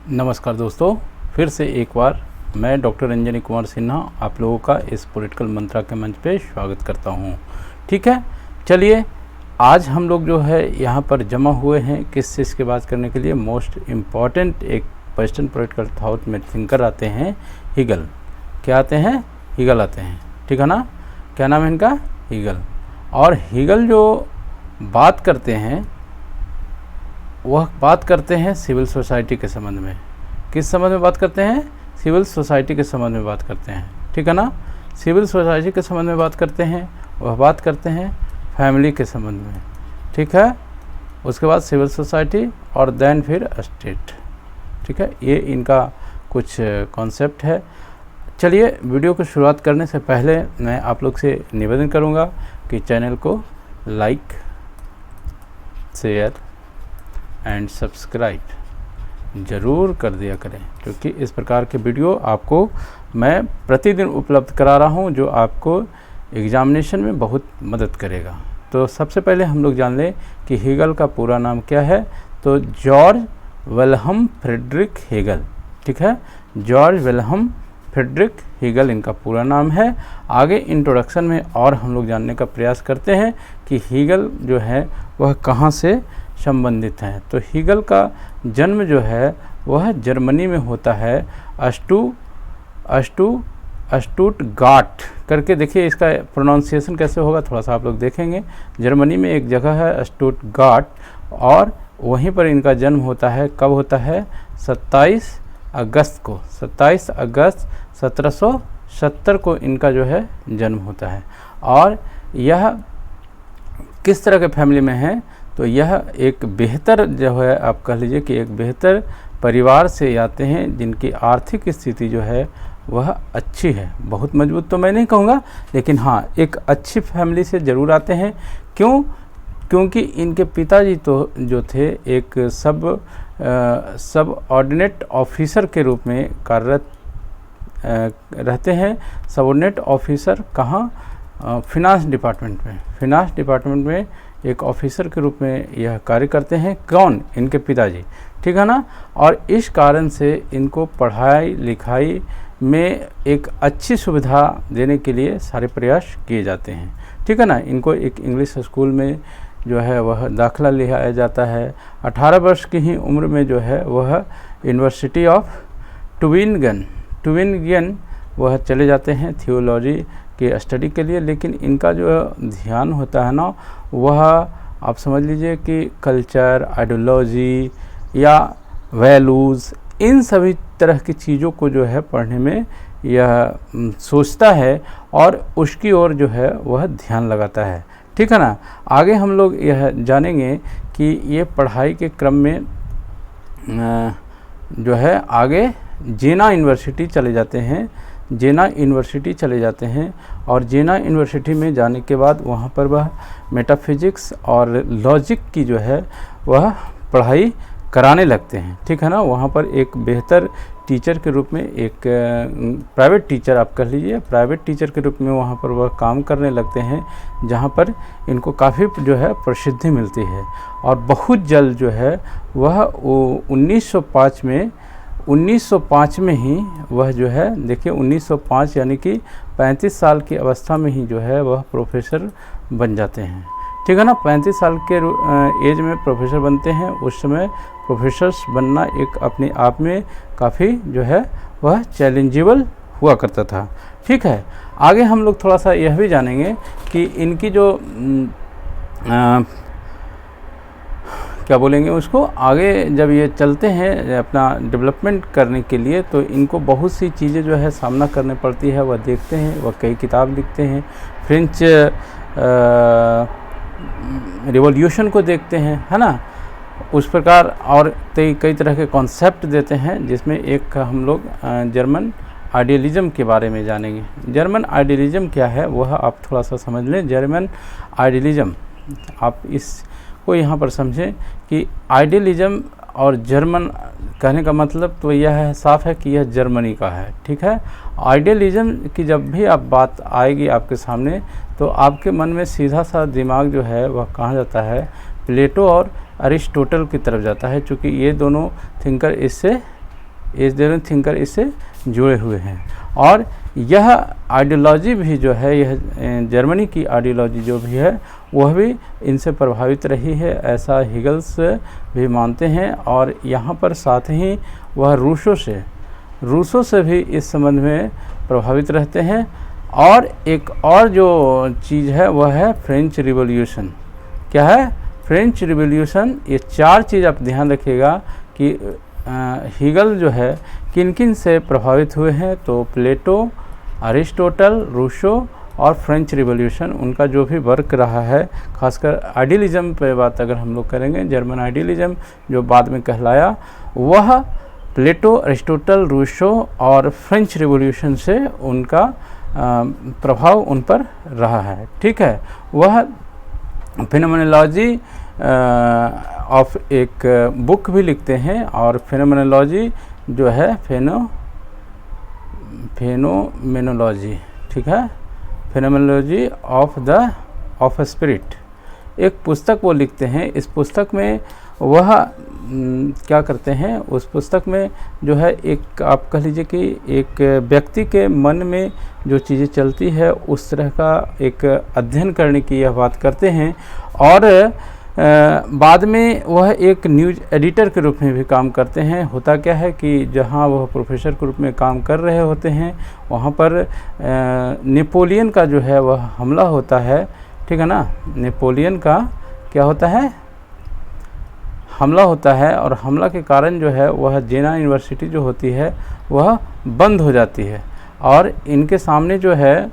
नमस्कार दोस्तों, फिर से एक बार मैं डॉक्टर रंजनी कुमार सिन्हा आप लोगों का इस पॉलिटिकल मंत्रा के मंच पे स्वागत करता हूँ। ठीक है, चलिए आज हम लोग जो है यहाँ पर जमा हुए हैं किस चीज़ की बात करने के लिए। मोस्ट इम्पॉर्टेंट एक वेस्टर्न पॉलिटिकल थॉट में थिंकर आते हैं हीगल। क्या आते हैं? हीगल आते हैं। ठीक है ना, क्या नाम है इनका? हीगल। और हीगल जो बात करते हैं वह बात करते हैं सिविल सोसाइटी के संबंध में। किस संबंध में बात करते हैं? सिविल सोसाइटी के संबंध में बात करते हैं। ठीक है ना, सिविल सोसाइटी के संबंध में बात करते हैं। वह बात करते हैं फैमिली के संबंध में। ठीक है, उसके बाद सिविल सोसाइटी और देन फिर स्टेट। ठीक है, ये इनका कुछ कॉन्सेप्ट है। चलिए वीडियो को शुरुआत करने से पहले मैं आप लोग से निवेदन करूँगा कि चैनल को लाइक, शेयर एंड सब्सक्राइब ज़रूर कर दिया करें, क्योंकि इस प्रकार के वीडियो आपको मैं प्रतिदिन उपलब्ध करा रहा हूं जो आपको एग्जामिनेशन में बहुत मदद करेगा। तो सबसे पहले हम लोग जान लें कि हीगल का पूरा नाम क्या है। तो जॉर्ज विल्हेम फ्रेडरिक हीगल। ठीक है, जॉर्ज विल्हेम फ्रेडरिक हीगल इनका पूरा नाम है। आगे इंट्रोडक्शन में और हम लोग जानने का प्रयास करते हैं कि हीगल जो है वह कहाँ से संबंधित हैं। तो हीगल का जन्म जो है वह जर्मनी में होता है। स्टुटगार्ट करके, देखिए इसका प्रोनाउंसिएशन कैसे होगा थोड़ा सा आप लोग देखेंगे। जर्मनी में एक जगह है स्टुटगार्ट, और वहीं पर इनका जन्म होता है। कब होता है? 27 अगस्त को। 27 अगस्त 1770 को इनका जो है जन्म होता है। और यह किस तरह के फैमिली में है? तो यह एक बेहतर जो है, आप कह लीजिए कि एक बेहतर परिवार से आते हैं जिनकी आर्थिक स्थिति जो है वह अच्छी है। बहुत मजबूत तो मैं नहीं कहूँगा, लेकिन हाँ एक अच्छी फैमिली से ज़रूर आते हैं। क्यों? क्योंकि इनके पिताजी तो जो थे एक सब ऑर्डिनेट ऑफिसर के रूप में कार्यरत रहते हैं। सबऑर्डिनेट ऑफिसर कहाँ? फिनांस डिपार्टमेंट में। फिनांस डिपार्टमेंट में एक ऑफिसर के रूप में यह कार्य करते हैं। कौन? इनके पिताजी। ठीक है ना, और इस कारण से इनको पढ़ाई लिखाई में एक अच्छी सुविधा देने के लिए सारे प्रयास किए जाते हैं। ठीक है ना, इनको एक इंग्लिश स्कूल में जो है वह दाखिला लिया जाता है। 18 वर्ष की ही उम्र में जो है वह यूनिवर्सिटी ऑफ ट्यूबिंगन वह चले जाते हैं थियोलॉजी के स्टडी के लिए। लेकिन इनका जो ध्यान होता है ना, वह आप समझ लीजिए कि कल्चर, आइडियोलॉजी या वैल्यूज़, इन सभी तरह की चीज़ों को जो है पढ़ने में यह सोचता है और उसकी ओर जो है वह ध्यान लगाता है। ठीक है ना, आगे हम लोग यह जानेंगे कि ये पढ़ाई के क्रम में जो है आगे जेना यूनिवर्सिटी चले जाते हैं। जेना यूनिवर्सिटी चले जाते हैं और जेना यूनिवर्सिटी में जाने के बाद वहाँ पर वह मेटाफिजिक्स और लॉजिक की जो है वह पढ़ाई कराने लगते हैं। ठीक है ना, वहाँ पर एक बेहतर टीचर के रूप में, एक प्राइवेट टीचर आप कह लीजिए, प्राइवेट टीचर के रूप में वहाँ पर वह काम करने लगते हैं, जहाँ पर इनको काफ़ी जो है प्रसिद्धि मिलती है। और बहुत जल्द जो है वह 1905 में ही वह जो है, देखिए 1905 यानी कि 35 साल की अवस्था में ही जो है वह प्रोफेसर बन जाते हैं। ठीक है ना, 35 साल के एज में प्रोफेसर बनते हैं। उस समय प्रोफेसर्स बनना एक अपने आप में काफ़ी जो है वह चैलेंजेबल हुआ करता था। ठीक है, आगे हम लोग थोड़ा सा यह भी जानेंगे कि इनकी जो क्या बोलेंगे उसको, आगे जब ये चलते हैं अपना डेवलपमेंट करने के लिए, तो इनको बहुत सी चीज़ें जो है सामना करने पड़ती है। वह देखते हैं, वह कई किताब लिखते हैं, फ्रेंच रिवॉल्यूशन को देखते हैं, है ना, उस प्रकार और कई तरह के कॉन्सेप्ट देते हैं, जिसमें एक हम लोग जर्मन आइडियलिज़म के बारे में जानेंगे। जर्मन आइडियलिज़म क्या है वह आप थोड़ा सा समझ लें। जर्मन आइडियलिज़म, आप इसको यहाँ पर समझें कि आइडियलिज़म और जर्मन कहने का मतलब तो यह है, साफ है कि यह जर्मनी का है। ठीक है, आइडियलिज़म की जब भी आप बात आएगी आपके सामने, तो आपके मन में सीधा सा दिमाग जो है वह कहाँ जाता है? प्लेटो और अरिस्टोटल की तरफ जाता है, क्योंकि ये दोनों थिंकर इससे जर्मन थिंकर इससे जुड़े हुए हैं। और यह आइडियोलॉजी भी जो है, यह जर्मनी की आइडियोलॉजी जो भी है वह भी इनसे प्रभावित रही है, ऐसा हिगल्स भी मानते हैं। और यहाँ पर साथ ही वह रूसों से भी इस संबंध में प्रभावित रहते हैं। और एक और जो चीज़ है वह है फ्रेंच रिवॉल्यूशन। क्या है? French revolution. ये 4 चीज़ आप ध्यान रखिएगा कि हीगल जो है किन किन से प्रभावित हुए हैं। तो प्लेटो, अरिस्टोटल, रूसो और फ्रेंच रिवॉल्यूशन, उनका जो भी वर्क रहा है, खासकर आइडियलिज्म पे बात अगर हम लोग करेंगे, जर्मन आइडियलिज्म जो बाद में कहलाया, वह प्लेटो, अरिस्टोटल, रूसो और फ्रेंच रिवॉल्यूशन से उनका प्रभाव उन पर रहा है। ठीक है। वह फिनोमेनोलॉजी ऑफ एक बुक भी लिखते हैं। और फिनोमेनोलॉजी जो है फेनोमेनोलॉजी, ठीक है, फेनोमेनोलॉजी ऑफ स्पिरिट, एक पुस्तक वो लिखते हैं। इस पुस्तक में वह क्या करते हैं, उस पुस्तक में जो है एक आप कह लीजिए कि एक व्यक्ति के मन में जो चीज़ें चलती है उस तरह का एक अध्ययन करने की यह बात करते हैं। और बाद में वह एक न्यूज़ एडिटर के रूप में भी काम करते हैं। होता क्या है कि जहां वह प्रोफेसर के रूप में काम कर रहे होते हैं वहां पर नेपोलियन का जो है वह हमला होता है, ठीक है ना। नेपोलियन का क्या होता है? हमला होता है। और हमला के कारण जो है वह जेना यूनिवर्सिटी जो होती है वह बंद हो जाती है। और इनके सामने जो है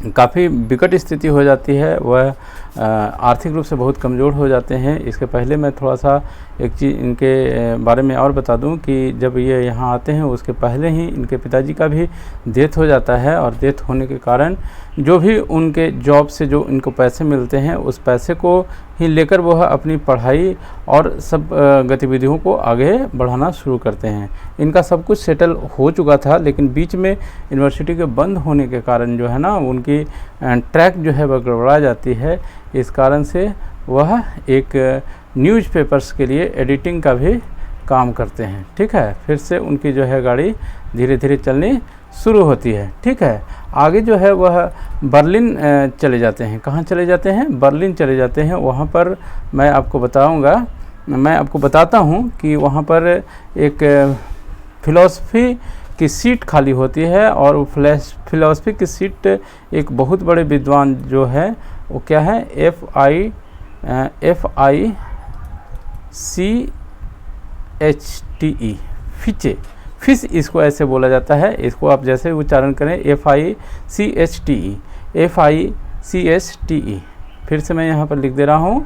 काफ़ी विकट स्थिति हो जाती है, वह आर्थिक रूप से बहुत कमज़ोर हो जाते हैं। इसके पहले मैं थोड़ा सा एक चीज़ इनके बारे में और बता दूं कि जब ये यहाँ आते हैं उसके पहले ही इनके पिताजी का भी डेथ हो जाता है। और डेथ होने के कारण जो भी उनके जॉब से जो इनको पैसे मिलते हैं उस पैसे को ही लेकर वह अपनी पढ़ाई और सब गतिविधियों को आगे बढ़ाना शुरू करते हैं। इनका सब कुछ सेटल हो चुका था, लेकिन बीच में यूनिवर्सिटी के बंद होने के कारण जो है ना उनकी ट्रैक जो है वह गड़बड़ा जाती है। इस कारण से वह एक न्यूज़पेपर्स के लिए एडिटिंग का भी काम करते हैं। ठीक है। फिर से उनकी जो है गाड़ी धीरे धीरे चलनी शुरू होती है। ठीक है। आगे जो है वह बर्लिन चले जाते हैं। कहाँ चले जाते हैं? बर्लिन चले जाते हैं। वहाँ पर मैं आपको बताता हूँ कि वहाँ पर एक फ़िलॉसफ़ी की सीट खाली होती है। और फ़िलॉसफ़ी की सीट एक बहुत बड़े विद्वान जो है वो क्या है, FICHTE, फिश इसको ऐसे बोला जाता है। इसको आप जैसे उच्चारण करें FICHTE। फिर से मैं यहाँ पर लिख दे रहा हूँ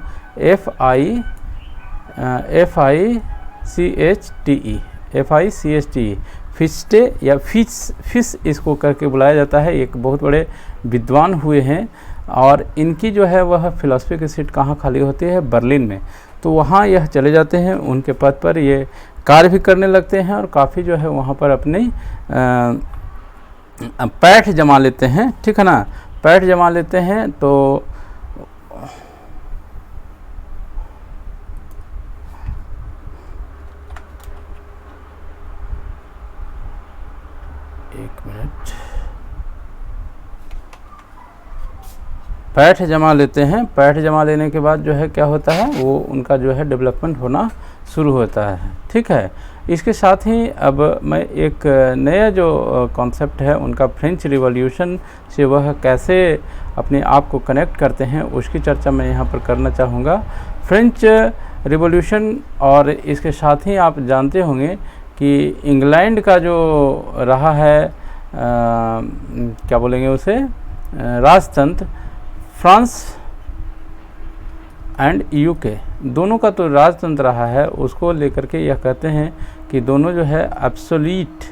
FICHTE, फिस्टे या फिश इसको करके बुलाया जाता है। एक बहुत बड़े विद्वान हुए हैं। और इनकी जो है वह फ़िलॉसफ़ी की सीट कहाँ खाली होती है? बर्लिन में। तो वहाँ यह चले जाते हैं। उनके पद पर ये कार्य भी करने लगते हैं और काफ़ी जो है वहाँ पर अपनी पैठ जमा लेते हैं। ठीक है ना। पैठ जमा लेते हैं। तो एक मिनट, पैठ जमा लेते हैं। पैठ जमा लेने के बाद जो है क्या होता है, वो उनका जो है डेवलपमेंट होना शुरू होता है। ठीक है। इसके साथ ही अब मैं एक नया जो कॉन्सेप्ट है उनका फ्रेंच रिवॉल्यूशन से वह कैसे अपने आप को कनेक्ट करते हैं उसकी चर्चा मैं यहाँ पर करना चाहूँगा। फ्रेंच रिवॉल्यूशन, और इसके साथ ही आप जानते होंगे कि इंग्लैंड का जो रहा है क्या बोलेंगे उसे, राजतंत्र, फ्रांस एंड यूके दोनों का तो राजतंत्र रहा है। उसको लेकर के यह कहते हैं कि दोनों जो है एब्सोल्यूट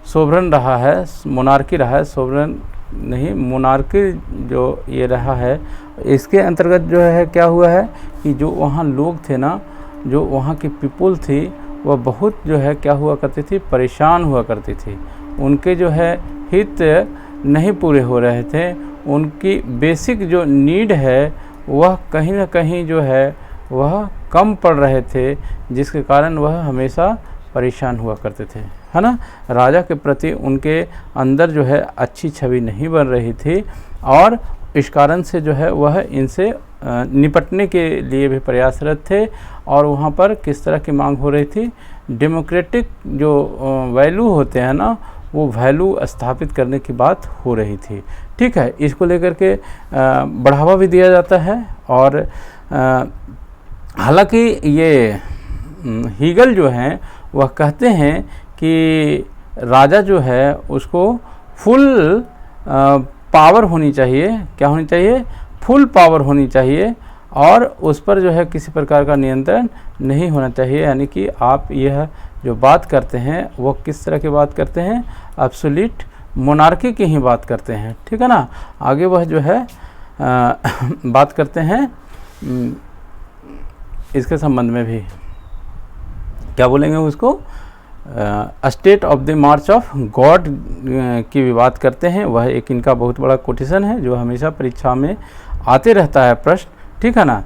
सोवरन रहा है, मोनार्की रहा है, सोवरन नहीं मोनार्की जो ये रहा है। इसके अंतर्गत जो है क्या हुआ है कि जो वहाँ लोग थे ना, जो वहाँ की पीपुल थी, वह बहुत जो है क्या हुआ करती थी, परेशान हुआ करती थी। उनके जो है हित नहीं पूरे हो रहे थे। उनकी बेसिक जो नीड है वह कहीं ना कहीं जो है वह कम पड़ रहे थे, जिसके कारण वह हमेशा परेशान हुआ करते थे, है ना। राजा के प्रति उनके अंदर जो है अच्छी छवि नहीं बन रही थी और इस कारण से जो है वह इनसे निपटने के लिए भी प्रयासरत थे। और वहाँ पर किस तरह की मांग हो रही थी, डेमोक्रेटिक जो वैल्यू होते हैं ना, वो वैल्यू स्थापित करने की बात हो रही थी। ठीक है, इसको लेकर के बढ़ावा भी दिया जाता है। और हालांकि ये हीगल जो हैं वह कहते हैं कि राजा जो है उसको फुल पावर होनी चाहिए, क्या होनी चाहिए, फुल पावर होनी चाहिए, और उस पर जो है किसी प्रकार का नियंत्रण नहीं होना चाहिए। यानी कि आप यह जो बात करते हैं वो किस तरह की बात करते हैं, एब्सोल्यूट मोनार्की की ही बात करते हैं, ठीक है ना। आगे वह जो है बात करते हैं इसके संबंध में भी, क्या बोलेंगे उसको, state of the March of God की भी बात करते हैं। वह एक इनका बहुत बड़ा कोटेशन है जो हमेशा परीक्षा में आते रहता है प्रश्न, ठीक है ना।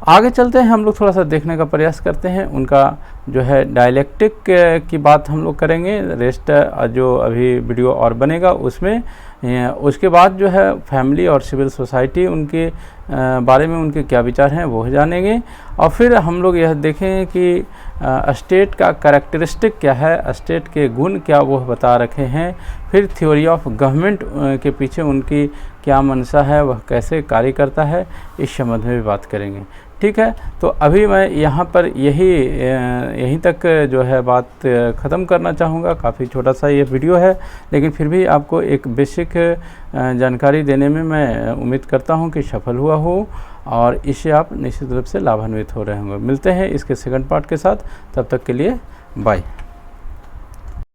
आगे चलते हैं, हम लोग थोड़ा सा देखने का प्रयास करते हैं उनका जो है डायलेक्टिक की बात हम लोग करेंगे। रेस्ट जो अभी वीडियो और बनेगा उसमें, उसके बाद जो है फैमिली और सिविल सोसाइटी उनके बारे में उनके क्या विचार हैं वो जानेंगे। और फिर हम लोग यह देखेंगे कि स्टेट का कैरेक्टरिस्टिक क्या है, स्टेट के गुण क्या वो बता रखे हैं। फिर थ्योरी ऑफ गवर्नमेंट के पीछे उनकी क्या मंशा है, वह कैसे कार्य करता है, इस संबंध में भी बात करेंगे, ठीक है। तो अभी मैं यहाँ पर यहीं तक जो है बात ख़त्म करना चाहूँगा। काफ़ी छोटा सा ये वीडियो है, लेकिन फिर भी आपको एक बेसिक जानकारी देने में मैं उम्मीद करता हूँ कि सफल हुआ हो और इससे आप निश्चित रूप से लाभान्वित हो रहे होंगे। मिलते हैं इसके सेकंड पार्ट के साथ, तब तक के लिए बाय।